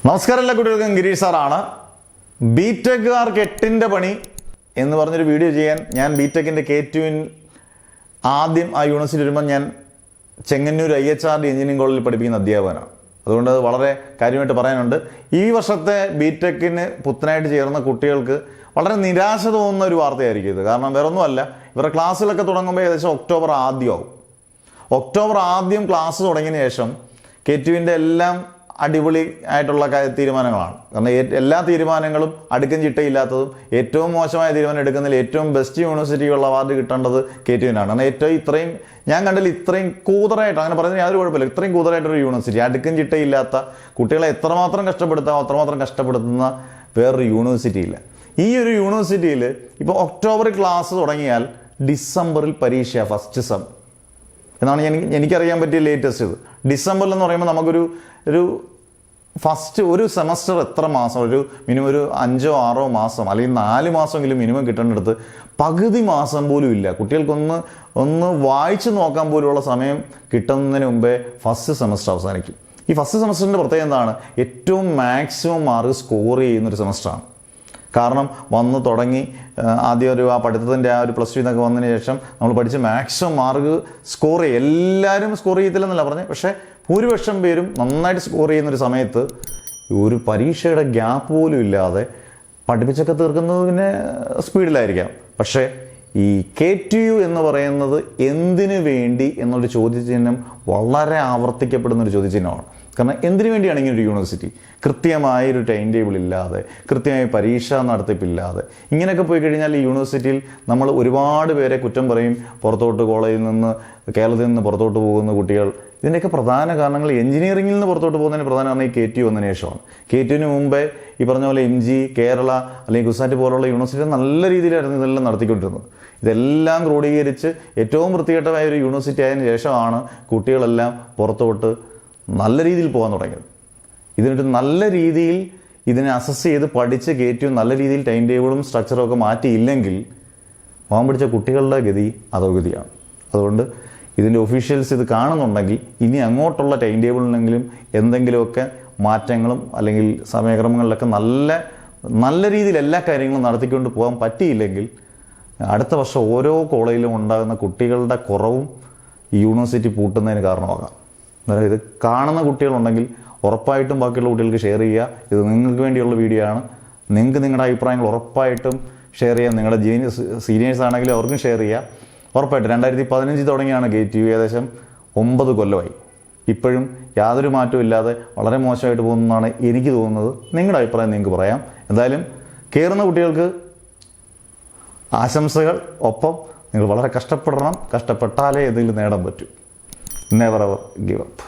നമസ്കാരം എല്ലാ കുട്ടികൾക്കും ഗിരീഷ് സാറാണ്. ബിടെക്കുകാർക്ക് 8ന്റെ പണി എന്ന് പറഞ്ഞൊരു വീഡിയോ ചെയ്യാൻ ഞാൻ ബിടെക്കിൻ്റെ K2 ആദ്യം ആ യൂണിവേഴ്സിറ്റി വരുമ്പോൾ ഞാൻ ചെങ്ങന്നൂർ IHRD എഞ്ചിനീയറിംഗ് കോളേജിൽ പഠിപ്പിക്കുന്ന അധ്യാപകനാണ്. അതുകൊണ്ട് അത് വളരെ കാര്യമായിട്ട് പറയാനുണ്ട്. ഈ വർഷത്തെ ബിടെക്കിന് പുത്തനായിട്ട് ചേർന്ന കുട്ടികൾക്ക് വളരെ നിരാശ തോന്നുന്ന ഒരു വാർത്തയായിരിക്കും ഇത്. കാരണം വേറൊന്നുമല്ല, ഇവരുടെ ക്ലാസ്സിലൊക്കെ തുടങ്ങുമ്പോൾ ഏകദേശം ഒക്ടോബർ ആദ്യമാവും. ഒക്ടോബർ ആദ്യം ക്ലാസ് തുടങ്ങിയതിന് ശേഷം K2 എല്ലാം അടിപൊളി ആയിട്ടുള്ള തീരുമാനങ്ങളാണ്. കാരണം എല്ലാ തീരുമാനങ്ങളും അടുക്കും ചിട്ടയില്ലാത്തതും ഏറ്റവും മോശമായ തീരുമാനം എടുക്കുന്നതിൽ ഏറ്റവും ബെസ്റ്റ് യൂണിവേഴ്സിറ്റിക്കുള്ള അവാർഡ് കിട്ടേണ്ടത് K2 കാരണം ഏറ്റവും ഇത്രയും ഞാൻ കണ്ടില്ല ഇത്രയും കൂതറായിട്ട്, അങ്ങനെ പറയുന്നതിന് യാതൊരു കുഴപ്പമില്ല, ഇത്രയും കൂതറായിട്ടൊരു യൂണിവേഴ്സിറ്റി, അടുക്കും ചിട്ടയില്ലാത്ത, കുട്ടികളെ എത്രമാത്രം കഷ്ടപ്പെടുത്താമോ അത്രമാത്രം കഷ്ടപ്പെടുത്തുന്ന വേറൊരു യൂണിവേഴ്സിറ്റി ഇല്ല. ഈ ഒരു യൂണിവേഴ്സിറ്റിയിൽ ഇപ്പോൾ ഒക്ടോബറിൽ ക്ലാസ് തുടങ്ങിയാൽ ഡിസംബറിൽ പരീക്ഷ ഫസ്റ്റ് സെം എന്നാണ് എനിക്കറിയാൻ പറ്റിയ ലേറ്റസ്റ്റ് ഇത്. ഡിസംബറിൽ എന്ന് പറയുമ്പോൾ നമുക്കൊരു ഫസ്റ്റ് ഒരു സെമസ്റ്റർ എത്ര മാസം, മിനിമം ഒരു 5-6 മാസം അല്ലെങ്കിൽ 4 മാസമെങ്കിലും മിനിമം കിട്ടേണ്ടടുത്ത് പകുതി മാസം പോലും ഇല്ല. കുട്ടികൾക്കൊന്ന് വായിച്ചു നോക്കാൻ പോലുള്ള സമയം കിട്ടുന്നതിന് മുമ്പേ ഫസ്റ്റ് സെമസ്റ്റർ അവസാനിക്കും. ഈ ഫസ്റ്റ് സെമസ്റ്ററിൻ്റെ പ്രത്യേകത എന്താണ്? ഏറ്റവും മാക്സിമം മാർക്ക് സ്കോർ ചെയ്യുന്നൊരു സെമസ്റ്ററാണ്. കാരണം വന്ന് തുടങ്ങി ആദ്യം ആ പഠിത്തത്തിൻ്റെ ആ ഒരു +2 എന്നൊക്കെ വന്നതിന് ശേഷം നമ്മൾ പഠിച്ച് മാക്സിമം മാർക്ക് സ്കോർ ചെയ്യും. എല്ലാവരും സ്കോർ ചെയ്യത്തില്ലെന്നല്ല പറഞ്ഞത്, പക്ഷേ ഭൂരിപക്ഷം പേരും നന്നായിട്ട് സ്കോർ ചെയ്യുന്നൊരു സമയത്ത് ഒരു പരീക്ഷയുടെ ഗ്യാപ്പ് പോലും ഇല്ലാതെ പഠിപ്പിച്ചൊക്കെ തീർക്കുന്നതിന് സ്പീഡിലായിരിക്കാം. പക്ഷേ ഈ K2 എന്ന് പറയുന്നത് എന്തിനു വേണ്ടി എന്നൊരു ചോദ്യചിഹ്നം വളരെ ആവർത്തിക്കപ്പെടുന്നൊരു ചോദ്യചിഹ്നമാണ്. കാരണം എന്തിനു വേണ്ടിയാണ് ഇങ്ങനെ ഒരു യൂണിവേഴ്സിറ്റി? കൃത്യമായൊരു ടൈം ടേബിൾ ഇല്ലാതെ, കൃത്യമായ പരീക്ഷാ നടത്തിപ്പില്ലാതെ ഇങ്ങനെയൊക്കെ പോയി കഴിഞ്ഞാൽ ഈ യൂണിവേഴ്സിറ്റിയിൽ നമ്മൾ ഒരുപാട് പേരെ കുറ്റം പറയും. പുറത്തോട്ട് കോളേജിൽ നിന്ന്, കേരളത്തിൽ നിന്ന് പുറത്തോട്ട് പോകുന്ന കുട്ടികൾ, ഇതിൻ്റെയൊക്കെ പ്രധാന കാരണങ്ങൾ എഞ്ചിനീയറിംഗിൽ നിന്ന് പുറത്തോട്ട് പോകുന്നതിന് പ്രധാന കാരണം ഈ K2 വന്നതിന് ശേഷമാണ്. K2 മുമ്പേ ഈ പറഞ്ഞ പോലെ MG, കേരള അല്ലെങ്കിൽ ഗുസാറ്റ് പോലുള്ള യൂണിവേഴ്സിറ്റി നല്ല രീതിയിലായിരുന്നു ഇതെല്ലാം നടത്തിക്കൊണ്ടിരുന്നത്. ഇതെല്ലാം ക്രോഡീകരിച്ച് ഏറ്റവും വൃത്തികെട്ടമായ ഒരു യൂണിവേഴ്സിറ്റി ആയതിനു ശേഷമാണ് കുട്ടികളെല്ലാം പുറത്തോട്ട് നല്ല രീതിയിൽ പോകാൻ തുടങ്ങിയത്. ഇതിനിട്ട് നല്ല രീതിയിൽ ഇതിനെ അസസ് ചെയ്ത് പഠിച്ച് K2 നല്ല രീതിയിൽ ടൈം ടേബിളും സ്ട്രക്ചറും ഒക്കെ മാറ്റിയില്ലെങ്കിൽ പോകാൻ പിടിച്ച കുട്ടികളുടെ ഗതി അധോഗതിയാണ്. അതുകൊണ്ട് ഇതിൻ്റെ ഒഫീഷ്യൽസ് ഇത് കാണുന്നുണ്ടെങ്കിൽ ഇനി അങ്ങോട്ടുള്ള ടൈം ടേബിളിലെങ്കിലും എന്തെങ്കിലുമൊക്കെ മാറ്റങ്ങളും അല്ലെങ്കിൽ സമയക്രമങ്ങളിലൊക്കെ നല്ല രീതിയിൽ എല്ലാ കാര്യങ്ങളും നടത്തിക്കൊണ്ട് പോകാൻ പറ്റിയില്ലെങ്കിൽ അടുത്ത വർഷം ഓരോ കോളേജിലും ഉണ്ടാകുന്ന കുട്ടികളുടെ കുറവും ഈ യൂണിവേഴ്സിറ്റി പൂട്ടുന്നതിന് കാരണമാകാം. അതായത് ഇത് കാണുന്ന കുട്ടികളുണ്ടെങ്കിൽ ഉറപ്പായിട്ടും ബാക്കിയുള്ള കുട്ടികൾക്ക് ഷെയർ ചെയ്യുക. ഇത് നിങ്ങൾക്ക് വേണ്ടിയുള്ള വീഡിയോ ആണ്. നിങ്ങൾക്ക് നിങ്ങളുടെ അഭിപ്രായങ്ങൾ ഉറപ്പായിട്ടും ഷെയർ ചെയ്യാം. നിങ്ങളുടെ സീനിയേഴ്സ് ആണെങ്കിലും അവർക്കും ഷെയർ ചെയ്യുക. ഉറപ്പായിട്ടും 2015 തുടങ്ങിയാണ് K2, ഏകദേശം 9 കൊല്ലമായി. ഇപ്പോഴും യാതൊരു മാറ്റവും ഇല്ലാതെ വളരെ മോശമായിട്ട് പോകുന്നതാണ് എനിക്ക് തോന്നുന്നത്. നിങ്ങളുടെ അഭിപ്രായം നിങ്ങൾക്ക് പറയാം. എന്തായാലും കയറുന്ന കുട്ടികൾക്ക് ആശംസകൾ. ഒപ്പം നിങ്ങൾ വളരെ കഷ്ടപ്പെടണം. കഷ്ടപ്പെട്ടാലേ എന്തെങ്കിലും നേടാൻ പറ്റൂ. Never ever give up.